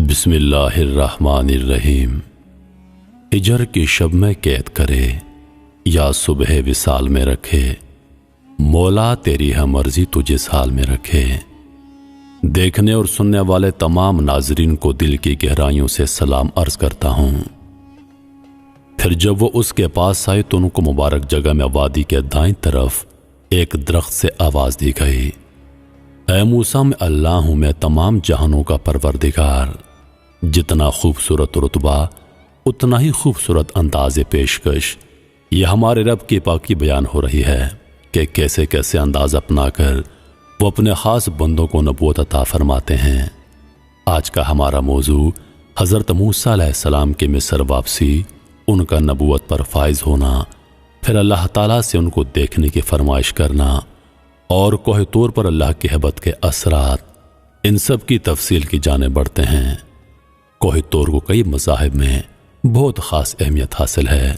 بسم اللہ الرحمن الرحیم۔ ہجر کی شب میں قید کرے یا صبح وصال میں رکھے، مولا تیری ہے مرضی تو جس حال میں رکھے۔ دیکھنے اور سننے والے تمام ناظرین کو دل کی گہرائیوں سے سلام عرض کرتا ہوں۔ پھر جب وہ اس کے پاس آئے تو ان کو مبارک جگہ میں وادی کے دائیں طرف ایک درخت سے آواز دی گئی، اے موسیٰ میں اللہ ہوں، میں تمام جہانوں کا پروردگار۔ جتنا خوبصورت رتبہ اتنا ہی خوبصورت انداز پیشکش۔ یہ ہمارے رب کی پاکی بیان ہو رہی ہے کہ کیسے کیسے انداز اپنا کر وہ اپنے خاص بندوں کو نبوت عطا فرماتے ہیں۔ آج کا ہمارا موضوع حضرت موسیٰ علیہ السلام کی مصر واپسی، ان کا نبوت پر فائز ہونا، پھر اللہ تعالیٰ سے ان کو دیکھنے کی فرمائش کرنا اور کوہ طور پر اللہ کی ہیبت کے اثرات، ان سب کی تفصیل کی جانب بڑھتے ہیں۔ کوہ طور کو کئی مذاہب میں بہت خاص اہمیت حاصل ہے۔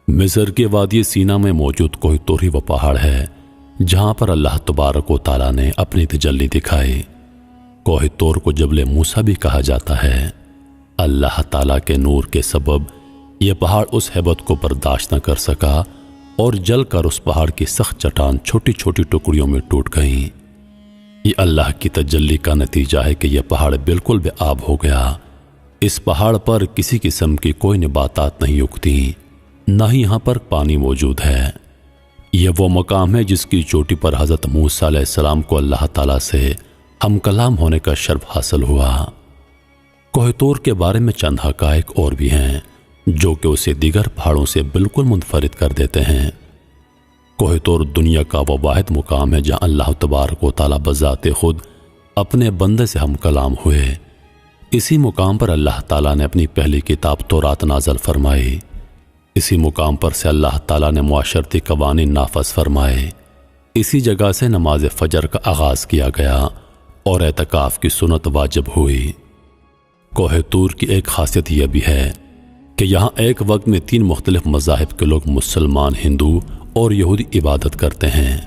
مصر کے وادی سینا میں موجود کوہ طور ہی وہ پہاڑ ہے جہاں پر اللہ تبارک و تعالیٰ نے اپنی تجلی دکھائی۔ کوہ طور کو جبل موسیٰ بھی کہا جاتا ہے۔ اللہ تعالیٰ کے نور کے سبب یہ پہاڑ اس ہیبت کو برداشت نہ کر سکا اور جل کر اس پہاڑ کی سخت چٹان چھوٹی چھوٹی ٹکڑیوں میں ٹوٹ گئیں۔ یہ اللہ کی تجلی کا نتیجہ ہے کہ یہ پہاڑ بالکل بے آب ہو گیا۔ اس پہاڑ پر کسی قسم کی کوئی نباتات نہیں اگتی، نہ ہی یہاں پر پانی موجود ہے۔ یہ وہ مقام ہے جس کی چوٹی پر حضرت موسیٰ علیہ السلام کو اللہ تعالیٰ سے ہم کلام ہونے کا شرف حاصل ہوا۔ کوہ طور کے بارے میں چند حقائق اور بھی ہیں جو کہ اسے دیگر پہاڑوں سے بالکل منفرد کر دیتے ہیں۔ کوہ طور دنیا کا وہ واحد مقام ہے جہاں اللہ تبارک و تعالیٰ بذات خود اپنے بندے سے ہم کلام ہوئے۔ اسی مقام پر اللہ تعالیٰ نے اپنی پہلی کتاب تورات نازل فرمائی۔ اسی مقام پر سے اللہ تعالیٰ نے معاشرتی قوانین نافذ فرمائے۔ اسی جگہ سے نماز فجر کا آغاز کیا گیا اور اعتکاف کی سنت واجب ہوئی۔ کوہ طور کی ایک خاصیت یہ بھی ہے کہ یہاں ایک وقت میں 3 مختلف مذاہب کے لوگ مسلمان، ہندو اور یہودی عبادت کرتے ہیں۔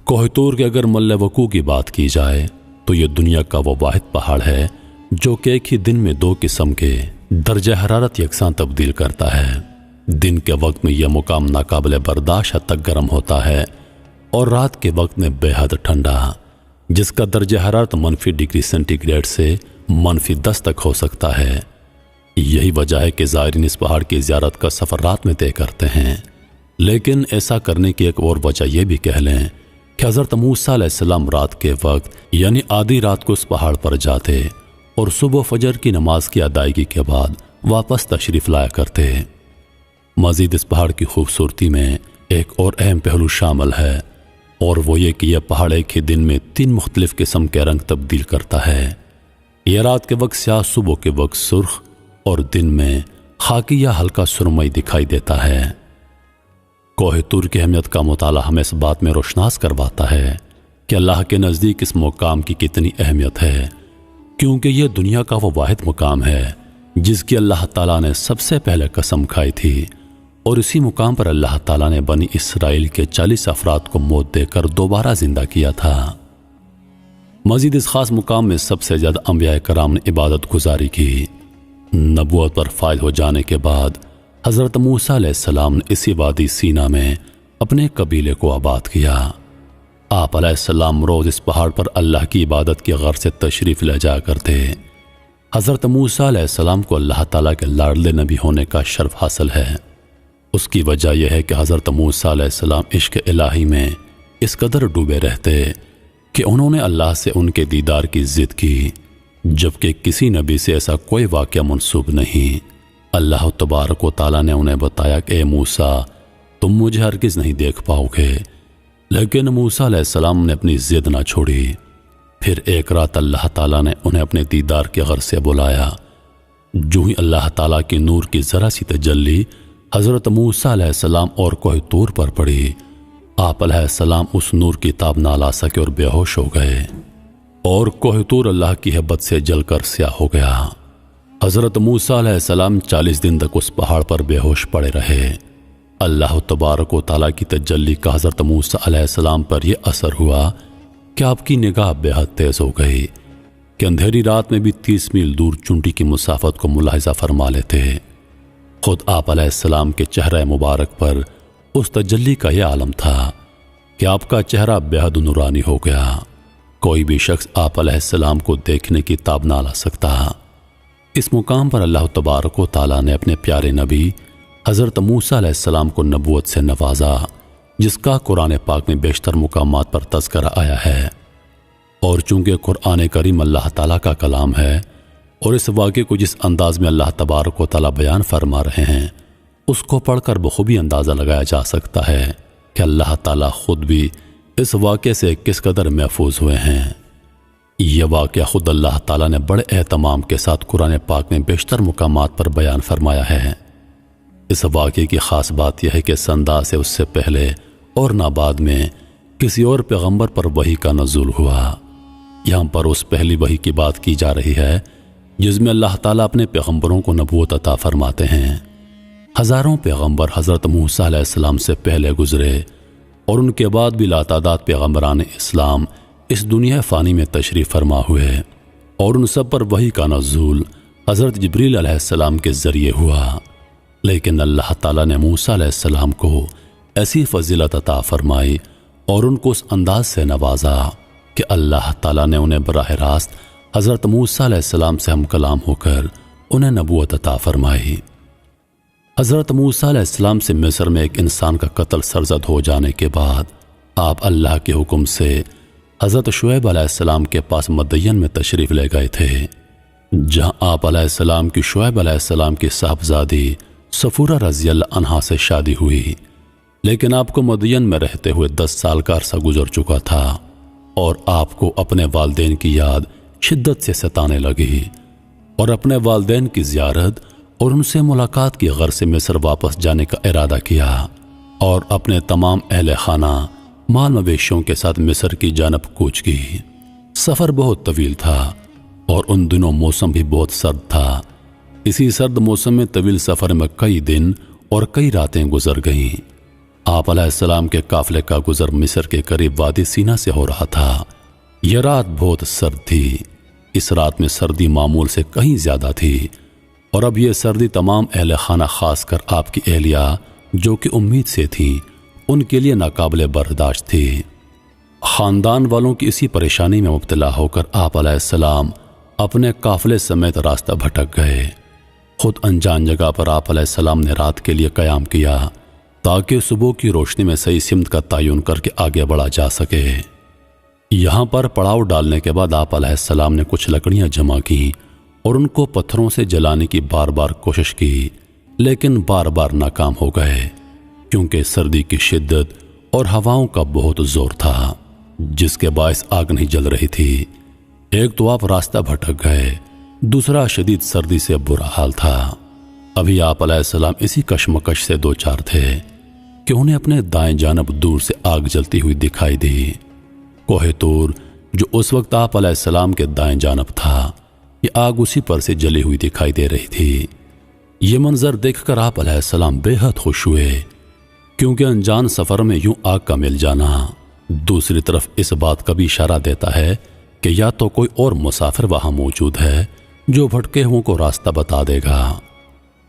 کوہ طور کے اگر مل وقوع کی بات کی جائے تو یہ دنیا کا وہ واحد پہاڑ ہے جو کہ ایک ہی دن میں 2 قسم کے درجہ حرارت یکساں تبدیل کرتا ہے۔ دن کے وقت میں یہ مقام ناقابل برداشت حد تک گرم ہوتا ہے اور رات کے وقت میں بے حد ٹھنڈا، جس کا درجہ حرارت -ڈگری سینٹی گریڈ سے -10 تک ہو سکتا ہے۔ یہی وجہ ہے کہ زائرین اس پہاڑ کی زیارت کا سفر رات میں طے کرتے ہیں۔ لیکن ایسا کرنے کی ایک اور وجہ یہ بھی کہہ لیں کہ حضرت موسیٰ علیہ السلام رات کے وقت یعنی آدھی رات کو اس پہاڑ پر جاتے اور صبح فجر کی نماز کی ادائیگی کے بعد واپس تشریف لایا کرتے۔ مزید اس پہاڑ کی خوبصورتی میں ایک اور اہم پہلو شامل ہے اور وہ یہ کہ یہ پہاڑ ایک ہی دن میں 3 مختلف قسم کے رنگ تبدیل کرتا ہے۔ یہ رات کے وقت سیاہ، صبح کے وقت سرخ اور دن میں خاکی یا ہلکا سرمئی دکھائی دیتا ہے۔ کوہ طور کی اہمیت کا مطالعہ ہمیں اس بات میں روشناس کرواتا ہے کہ اللہ کے نزدیک اس مقام کی کتنی اہمیت ہے، کیونکہ یہ دنیا کا وہ واحد مقام ہے جس کی اللہ تعالیٰ نے سب سے پہلے قسم کھائی تھی، اور اسی مقام پر اللہ تعالیٰ نے بنی اسرائیل کے 40 افراد کو موت دے کر دوبارہ زندہ کیا تھا۔ مزید اس خاص مقام میں سب سے زیادہ انبیاء کرام نے عبادت گزاری کی۔ نبوت پر فائز ہو جانے کے بعد حضرت موسیٰ علیہ السلام نے اسی وادی سینا میں اپنے قبیلے کو آباد کیا۔ آپ علیہ السلام روز اس پہاڑ پر اللہ کی عبادت کی غرض سے تشریف لے جایا کرتے۔ حضرت موسیٰ علیہ السلام کو اللہ تعالیٰ کے لاڈلے نبی ہونے کا شرف حاصل ہے۔ اس کی وجہ یہ ہے کہ حضرت موسیٰ علیہ السلام عشق الہی میں اس قدر ڈوبے رہتے کہ انہوں نے اللہ سے ان کے دیدار کی ضد کی، جبکہ کسی نبی سے ایسا کوئی واقعہ منسوب نہیں۔ اللہ تبارک و تعالیٰ نے انہیں بتایا کہ اے موسیٰ، تم مجھے ہرگز نہیں دیکھ پاؤ گے، لیکن موسیٰ علیہ السلام نے اپنی ضد نہ چھوڑی۔ پھر ایک رات اللہ تعالیٰ نے انہیں اپنے دیدار کے غرض سے بلایا۔ جو ہی اللہ تعالیٰ کی نور کی ذرا سی تجلی حضرت موسیٰ علیہ السلام اور کوہ طور پر پڑی، آپ علیہ السلام اس نور کی تاب نہ لا سکے اور بے ہوش ہو گئے، اور کوہ طور اللہ کی ہیبت سے جل کر سیاہ ہو گیا۔ حضرت موسیٰ علیہ السلام 40 دن تک اس پہاڑ پر بے ہوش پڑے رہے۔ اللہ تبارک و تعالیٰ کی تجلی کا حضرت موسیٰ علیہ السلام پر یہ اثر ہوا کہ آپ کی نگاہ بے حد تیز ہو گئی۔ کہ اندھیری رات میں بھی 30 میل دور چونٹی کی مسافت کو ملاحظہ فرما لیتے۔ خود آپ علیہ السلام کے چہرہ مبارک پر اس تجلی کا یہ عالم تھا کہ آپ کا چہرہ بے حد نورانی ہو گیا، کوئی بھی شخص آپ علیہ السلام کو دیکھنے کی تاب نہ لا سکتا۔ اس مقام پر اللہ تبارک و تعالیٰ نے اپنے پیارے نبی حضرت موسیٰ علیہ السلام کو نبوت سے نوازا، جس کا قرآن پاک میں بیشتر مقامات پر تذکرہ آیا ہے۔ اور چونکہ قرآن کریم اللہ تعالیٰ کا کلام ہے اور اس واقعے کو جس انداز میں اللہ تبارک و تعالیٰ بیان فرما رہے ہیں اس کو پڑھ کر بخوبی اندازہ لگایا جا سکتا ہے کہ اللہ تعالیٰ خود بھی اس واقعے سے کس قدر محفوظ ہوئے ہیں۔ یہ واقعہ خود اللہ تعالیٰ نے بڑے اہتمام کے ساتھ قرآن پاک میں بیشتر مقامات پر بیان فرمایا ہے۔ اس واقعے کی خاص بات یہ ہے کہ اس انداز سے اس سے پہلے اور نہ بعد میں کسی اور پیغمبر پر وحی کا نزول ہوا۔ یہاں پر اس پہلی وحی کی بات کی جا رہی ہے جس میں اللہ تعالیٰ اپنے پیغمبروں کو نبوت عطا فرماتے ہیں۔ ہزاروں پیغمبر حضرت موسیٰ علیہ السلام سے پہلے گزرے اور ان کے بعد بھی لاتعداد پیغمبران اسلام اس دنیا فانی میں تشریف فرما ہوئے، اور ان سب پر وحی کا نزول حضرت جبریل علیہ السلام کے ذریعے ہوا۔ لیکن اللہ تعالیٰ نے موسیٰ علیہ السلام کو ایسی فضیلت عطا فرمائی اور ان کو اس انداز سے نوازا کہ اللہ تعالیٰ نے انہیں براہ راست حضرت موسیٰ علیہ السلام سے ہم کلام ہو کر انہیں نبوت عطا فرمائی۔ حضرت موسیٰ علیہ السلام سے مصر میں ایک انسان کا قتل سرزد ہو جانے کے بعد آپ اللہ کے حکم سے حضرت شعیب علیہ السلام کے پاس مدین میں تشریف لے گئے تھے، جہاں آپ علیہ السلام کی شعیب علیہ السلام کی صاحبزادی صفورہ رضی اللہ عنہا سے شادی ہوئی، لیکن آپ کو مدین میں رہتے ہوئے 10 سال کا عرصہ گزر چکا تھا اور آپ کو اپنے والدین کی یاد شدت سے ستانے لگی، اور اپنے والدین کی زیارت اور ان سے ملاقات کی غرض سے مصر واپس جانے کا ارادہ کیا اور اپنے تمام اہل خانہ مال مویشیوں کے ساتھ مصر کی جانب کوچ کی۔ سفر بہت طویل تھا اور ان دنوں موسم بھی بہت سرد تھا۔ اسی سرد موسم میں طویل سفر میں کئی دن اور کئی راتیں گزر گئیں۔ آپ علیہ السلام کے قافلے کا گزر مصر کے قریب وادی سینا سے ہو رہا تھا۔ یہ رات بہت سرد تھی۔ اس رات میں سردی معمول سے کہیں زیادہ تھی، اور اب یہ سردی تمام اہل خانہ خاص کر آپ کی اہلیہ جو کہ امید سے تھی ان کے لیے ناقابل برداشت تھی۔ خاندان والوں کی اسی پریشانی میں مبتلا ہو کر آپ علیہ السلام اپنے قافلے سمیت راستہ بھٹک گئے۔ خود انجان جگہ پر آپ علیہ السلام نے رات کے لیے قیام کیا تاکہ صبح کی روشنی میں صحیح سمت کا تعین کر کے آگے بڑھا جا سکے۔ یہاں پر پڑاؤ ڈالنے کے بعد آپ علیہ السلام نے کچھ لکڑیاں جمع کی اور ان کو پتھروں سے جلانے کی بار بار کوشش کی، لیکن بار بار ناکام ہو گئے کیونکہ سردی کی شدت اور ہواؤں کا بہت زور تھا جس کے باعث آگ نہیں جل رہی تھی۔ ایک تو آپ راستہ بھٹک گئے، دوسرا شدید سردی سے برا حال تھا۔ ابھی آپ علیہ السلام اسی کشمکش سے دوچار تھے کہ انہیں اپنے دائیں جانب دور سے آگ جلتی ہوئی دکھائی دی۔ کوہ طور جو اس وقت آپ علیہ السلام کے دائیں جانب تھا، یہ آگ اسی پر سے جلی ہوئی دکھائی دے رہی تھی۔ یہ منظر دیکھ کر آپ علیہ السلام بے حد خوش ہوئے کیونکہ انجان سفر میں یوں آگ کا مل جانا دوسری طرف اس بات کا بھی اشارہ دیتا ہے کہ یا تو کوئی اور مسافر وہاں موجود ہے جو بھٹکے ہوں کو راستہ بتا دے گا۔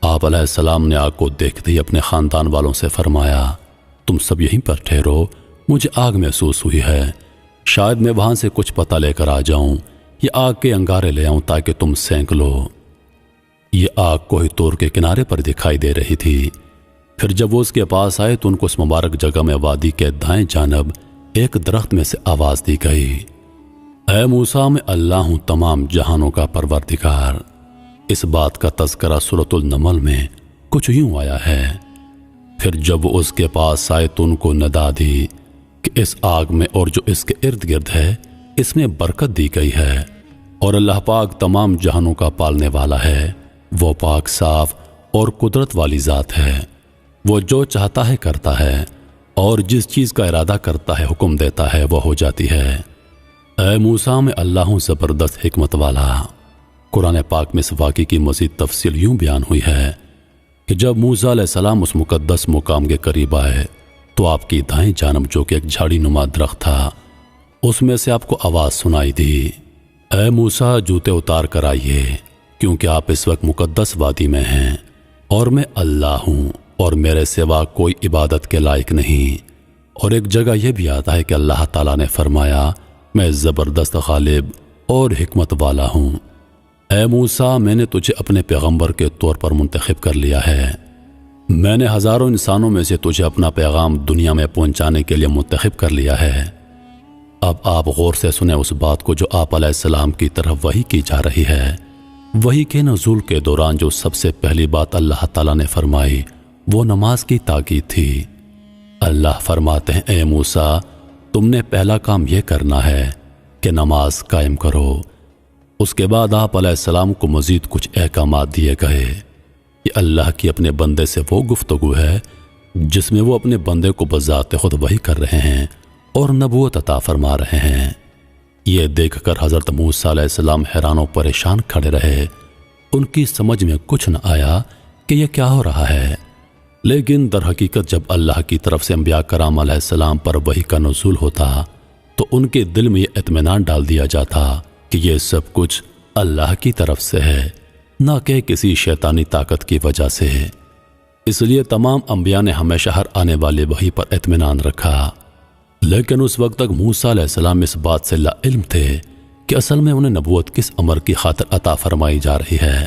آپ علیہ السلام نے آگ کو دیکھتے ہی اپنے خاندان والوں سے فرمایا، تم سب یہیں پر ٹھہرو، مجھے آگ محسوس ہوئی ہے، شاید میں وہاں سے کچھ پتہ لے کر آ جاؤں یا آگ کے انگارے لے آؤں تاکہ تم سینک لو۔ یہ آگ کوہ طور کے کنارے پر دکھائی دے رہی تھی۔ پھر جب وہ اس کے پاس آئے تو ان کو اس مبارک جگہ میں وادی کے دائیں جانب ایک درخت میں سے آواز دی گئی، اے موسیٰ میں اللہ ہوں تمام جہانوں کا پروردگار۔ اس بات کا تذکرہ سورۃ النمل میں کچھ یوں آیا ہے، پھر جب وہ اس کے پاس آئے تو ان کو ندا دی کہ اس آگ میں اور جو اس کے ارد گرد ہے اس میں برکت دی گئی ہے، اور اللہ پاک تمام جہانوں کا پالنے والا ہے، وہ پاک صاف اور قدرت والی ذات ہے، وہ جو چاہتا ہے کرتا ہے، اور جس چیز کا ارادہ کرتا ہے حکم دیتا ہے وہ ہو جاتی ہے۔ اے موسیٰ میں اللہ ہوں زبردست حکمت والا۔ قرآن پاک میں اس واقعے کی مزید تفصیل یوں بیان ہوئی ہے کہ جب موسیٰ علیہ السلام اس مقدس مقام کے قریب آئے تو آپ کی دائیں جانب جو کہ ایک جھاڑی نما درخت تھا اس میں سے آپ کو آواز سنائی دی، اے موسیٰ جوتے اتار کر آئیے، کیونکہ آپ اس وقت مقدس وادی میں ہیں، اور میں اللہ ہوں اور میرے سوا کوئی عبادت کے لائق نہیں۔ اور ایک جگہ یہ بھی آتا ہے کہ اللہ تعالیٰ نے فرمایا میں زبردست غالب اور حکمت والا ہوں۔ اے موسیٰ میں نے تجھے اپنے پیغمبر کے طور پر منتخب کر لیا ہے۔ میں نے ہزاروں انسانوں میں سے تجھے اپنا پیغام دنیا میں پہنچانے کے لیے منتخب کر لیا ہے۔ اب آپ غور سے سنیں اس بات کو جو آپ علیہ السلام کی طرف وحی کی جا رہی ہے۔ وحی کے نزول کے دوران جو سب سے پہلی بات اللہ تعالیٰ نے فرمائی وہ نماز کی تاکید تھی۔ اللہ فرماتے ہیں اے موسیٰ تم نے پہلا کام یہ کرنا ہے کہ نماز قائم کرو۔ اس کے بعد آپ علیہ السلام کو مزید کچھ احکامات دیے گئے۔ یہ اللہ کی اپنے بندے سے وہ گفتگو ہے جس میں وہ اپنے بندے کو بذات خود وحی کر رہے ہیں اور نبوت عطا فرما رہے ہیں۔ یہ دیکھ کر حضرت موسیٰ علیہ السلام حیران و پریشان کھڑے رہے۔ ان کی سمجھ میں کچھ نہ آیا کہ یہ کیا ہو رہا ہے، لیکن در حقیقت جب اللہ کی طرف سے انبیاء کرام علیہ السلام پر وحی کا نزول ہوتا تو ان کے دل میں یہ اطمینان ڈال دیا جاتا کہ یہ سب کچھ اللہ کی طرف سے ہے، نہ کہ کسی شیطانی طاقت کی وجہ سے۔ اس لیے تمام انبیاء نے ہمیشہ ہر آنے والے وحی پر اطمینان رکھا، لیکن اس وقت تک موسیٰ علیہ السلام اس بات سے لا علم تھے کہ اصل میں انہیں نبوت کس امر کی خاطر عطا فرمائی جا رہی ہے۔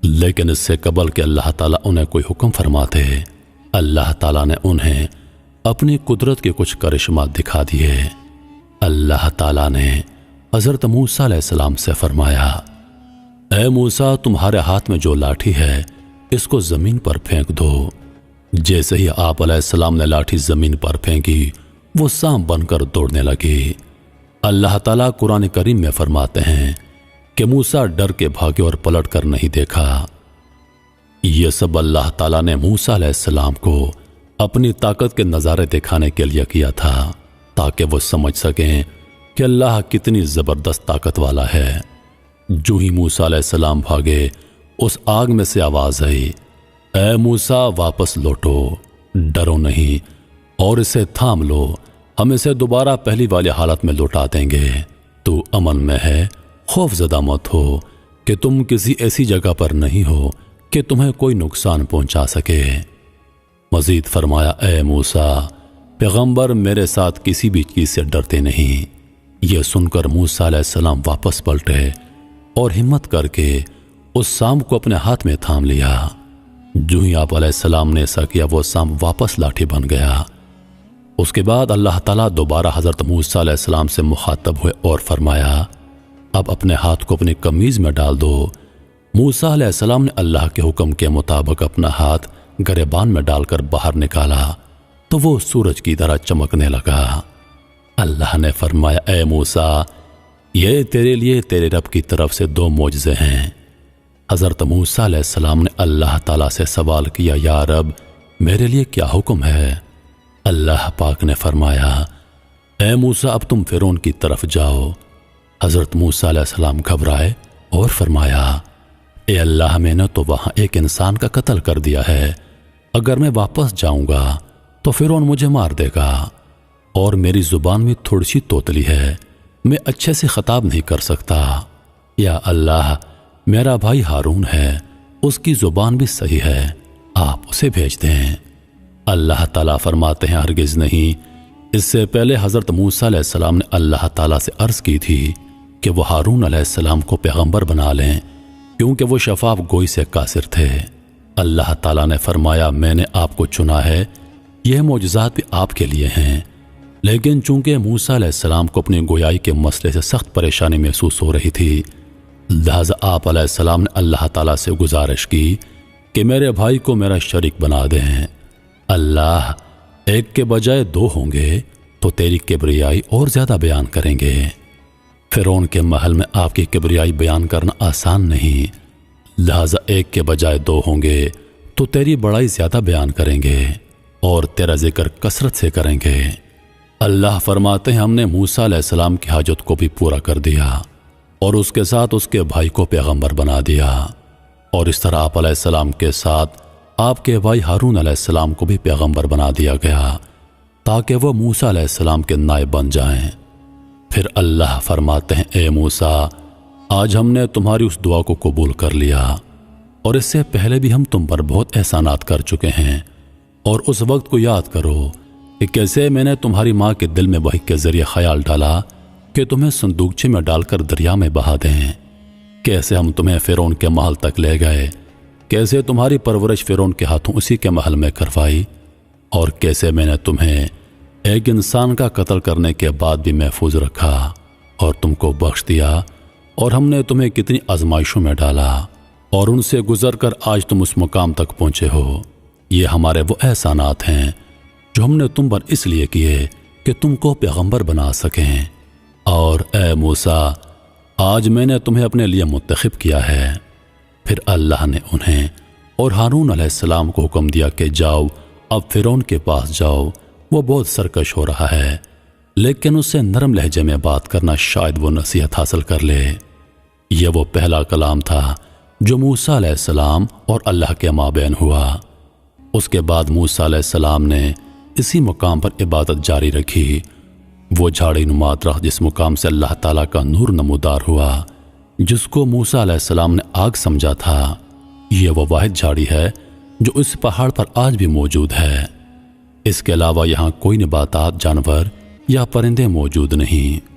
لیکن اس سے قبل کہ اللہ تعالیٰ انہیں کوئی حکم فرماتے، اللہ تعالیٰ نے انہیں اپنی قدرت کے کچھ کرشمات دکھا دیے۔ اللہ تعالیٰ نے حضرت موسیٰ علیہ السلام سے فرمایا اے موسیٰ تمہارے ہاتھ میں جو لاٹھی ہے اس کو زمین پر پھینک دو۔ جیسے ہی آپ علیہ السلام نے لاٹھی زمین پر پھینکی وہ سانپ بن کر دوڑنے لگی۔ اللہ تعالیٰ قرآن کریم میں فرماتے ہیں کہ موسیٰ ڈر کے بھاگے اور پلٹ کر نہیں دیکھا۔ یہ سب اللہ تعالیٰ نے موسیٰ علیہ السلام کو اپنی طاقت کے نظارے دکھانے کے لیے کیا تھا تاکہ وہ سمجھ سکیں کہ اللہ کتنی زبردست طاقت والا ہے۔ جو ہی موسیٰ علیہ السلام بھاگے اس آگ میں سے آواز آئی اے موسیٰ واپس لوٹو، ڈرو نہیں اور اسے تھام لو، ہم اسے دوبارہ پہلی والی حالت میں لوٹا دیں گے۔ تو امن میں ہے، خوف زدہ مت ہو کہ تم کسی ایسی جگہ پر نہیں ہو کہ تمہیں کوئی نقصان پہنچا سکے۔ مزید فرمایا اے موسیٰ پیغمبر میرے ساتھ کسی بھی چیز سے ڈرتے نہیں۔ یہ سن کر موسیٰ علیہ السلام واپس پلٹے اور ہمت کر کے اس سانپ کو اپنے ہاتھ میں تھام لیا۔ جو ہی آپ علیہ السلام نے ایسا کیا وہ سانپ واپس لاٹھی بن گیا۔ اس کے بعد اللہ تعالیٰ دوبارہ حضرت موسیٰ علیہ السلام سے مخاطب ہوئے اور فرمایا اب اپنے ہاتھ کو اپنی قمیض میں ڈال دو۔ موسیٰ علیہ السلام نے اللہ کے حکم کے مطابق اپنا ہاتھ گریبان میں ڈال کر باہر نکالا تو وہ سورج کی طرح چمکنے لگا۔ اللہ نے فرمایا اے موسیٰ یہ تیرے لیے تیرے رب کی طرف سے 2 معجزے ہیں۔ حضرت موسیٰ علیہ السلام نے اللہ تعالیٰ سے سوال کیا یا رب میرے لیے کیا حکم ہے؟ اللہ پاک نے فرمایا اے موسیٰ اب تم فرعون کی طرف جاؤ۔ حضرت موسیٰ علیہ السلام گھبرائے اور فرمایا اے اللہ میں نے تو وہاں ایک انسان کا قتل کر دیا ہے، اگر میں واپس جاؤں گا تو فرعون مجھے مار دے گا، اور میری زبان میں تھوڑی سی توتلی ہے، میں اچھے سے خطاب نہیں کر سکتا۔ یا اللہ میرا بھائی ہارون ہے، اس کی زبان بھی صحیح ہے، آپ اسے بھیج دیں۔ اللہ تعالیٰ فرماتے ہیں ہرگز نہیں۔ اس سے پہلے حضرت موسیٰ علیہ السلام نے اللہ تعالیٰ سے عرض کی تھی کہ وہ ہارون علیہ السلام کو پیغمبر بنا لیں کیونکہ وہ شفاف گوئی سے قاصر تھے۔ اللہ تعالیٰ نے فرمایا میں نے آپ کو چنا ہے، یہ معجزات بھی آپ کے لیے ہیں، لیکن چونکہ موسیٰ علیہ السلام کو اپنی گویائی کے مسئلے سے سخت پریشانی محسوس ہو رہی تھی، لہذا آپ علیہ السلام نے اللہ تعالیٰ سے گزارش کی کہ میرے بھائی کو میرا شریک بنا دیں۔ اللہ ایک کے بجائے 2 ہوں گے تو تیری کبریائی اور زیادہ بیان کریں گے۔ فرعون کے محل میں آپ کی کبریائی بیان کرنا آسان نہیں، لہذا 1 کے بجائے 2 ہوں گے تو تیری بڑائی زیادہ بیان کریں گے اور تیرا ذکر کثرت سے کریں گے۔ اللہ فرماتے ہیں ہم نے موسیٰ علیہ السلام کی حاجت کو بھی پورا کر دیا اور اس کے ساتھ اس کے بھائی کو پیغمبر بنا دیا، اور اس طرح آپ علیہ السلام کے ساتھ آپ کے بھائی ہارون علیہ السلام کو بھی پیغمبر بنا دیا گیا تاکہ وہ موسیٰ علیہ السلام کے نائب بن جائیں۔ پھر اللہ فرماتے ہیں اے موسیٰ، آج ہم نے تمہاری اس دعا کو قبول کر لیا، اور اس سے پہلے بھی ہم تم پر بہت احسانات کر چکے ہیں، اور اس وقت کو یاد کرو کہ کیسے میں نے تمہاری ماں کے دل میں وحی کے ذریعے خیال ڈالا کہ تمہیں صندوقچے میں ڈال کر دریا میں بہا دیں، کیسے ہم تمہیں فرعون کے محل تک لے گئے، کیسے تمہاری پرورش فرعون کے ہاتھوں اسی کے محل میں کروائی، اور کیسے میں نے تمہیں ایک انسان کا قتل کرنے کے بعد بھی محفوظ رکھا اور تم کو بخش دیا، اور ہم نے تمہیں کتنی آزمائشوں میں ڈالا اور ان سے گزر کر آج تم اس مقام تک پہنچے ہو۔ یہ ہمارے وہ احسانات ہیں جو ہم نے تم پر اس لیے کیے کہ تم کو پیغمبر بنا سکیں۔ اور اے موسیٰ، آج میں نے تمہیں اپنے لیے منتخب کیا ہے۔ پھر اللہ نے انہیں اور ہارون علیہ السلام کو حکم دیا کہ جاؤ، اب فرعون کے پاس جاؤ، وہ بہت سرکش ہو رہا ہے، لیکن اس سے نرم لہجے میں بات کرنا، شاید وہ نصیحت حاصل کر لے۔ یہ وہ پہلا کلام تھا جو موسیٰ علیہ السلام اور اللہ کے مابین ہوا۔ اس کے بعد موسیٰ علیہ السلام نے اسی مقام پر عبادت جاری رکھی۔ وہ جھاڑی نما درخت جس مقام سے اللہ تعالیٰ کا نور نمودار ہوا، جس کو موسیٰ علیہ السلام نے آگ سمجھا تھا، یہ وہ واحد جھاڑی ہے جو اس پہاڑ پر آج بھی موجود ہے۔ اس کے علاوہ یہاں کوئی نباتات، جانور یا پرندے موجود نہیں۔